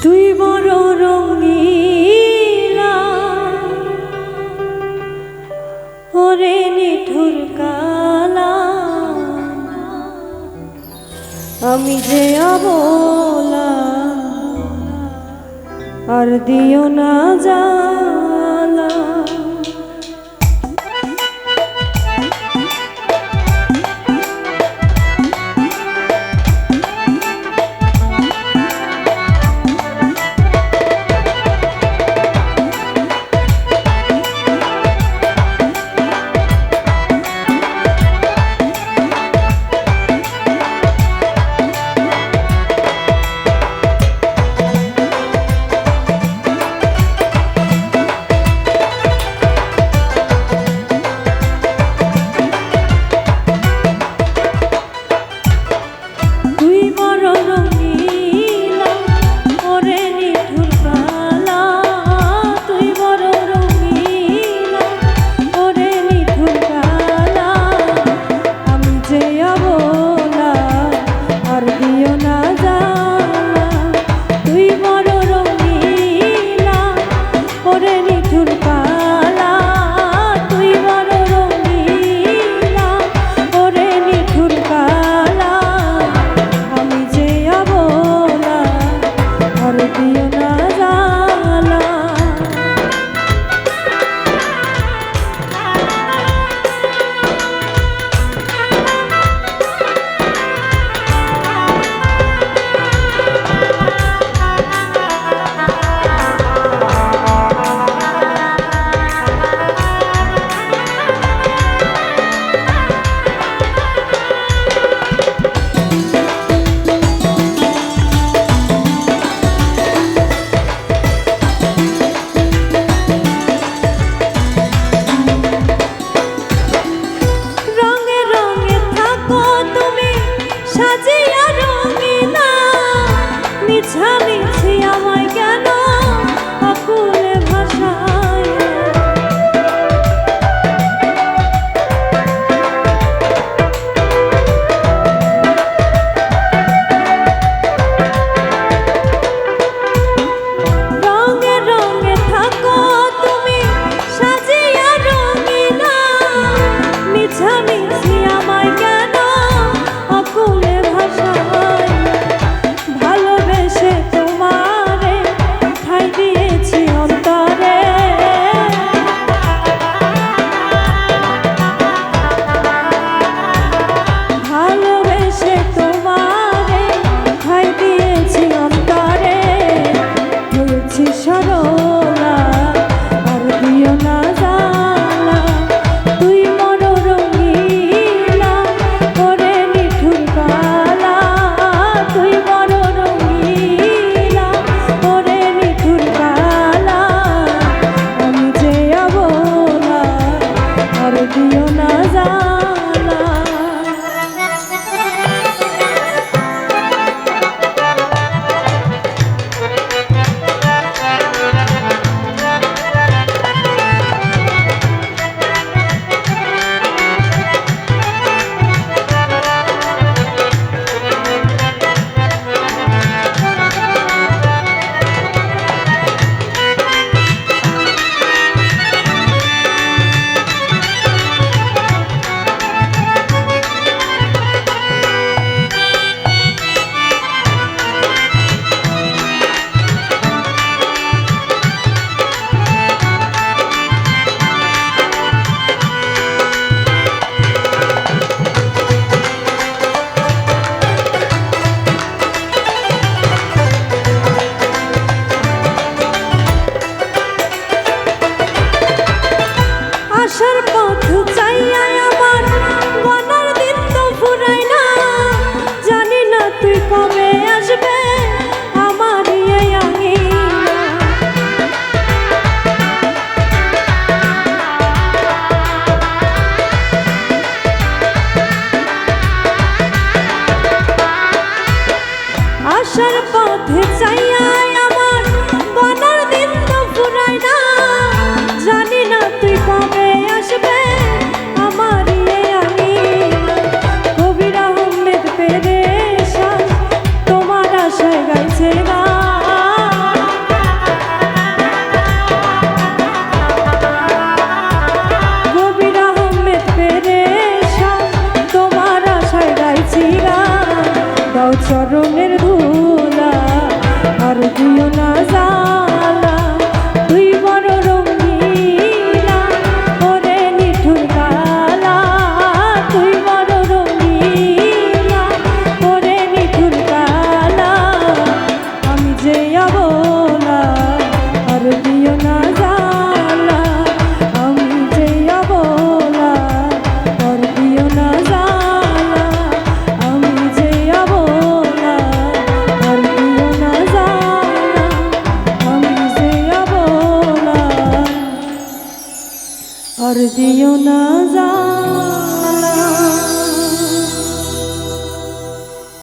তুই বড় রঙিলা ওরে নিঠুর কালা, আমি যে অবলা আর দিও না জ্বালা। আসার পথে চাইয়া আমার বনার দিন তো ফুরায় না, জানি না তুই কবে আসবে আমার আমি। কবির আহমেদ পেরেশান তোমার আশায় গাইছে গান। চরণের ধুলা আর দিও না জ্বালা তুই বড় রঙিলা ওরে নিঠুর কালা তুই বড় রঙিলা ওরে নিঠুর কালা আমি যে অবলা আর দিও না জ্বালা আমি যে অবলা আর দিও না জ্বালা আমি যে অবলা আর দিও না জ্বালা আমি যে অবলা আর দিও না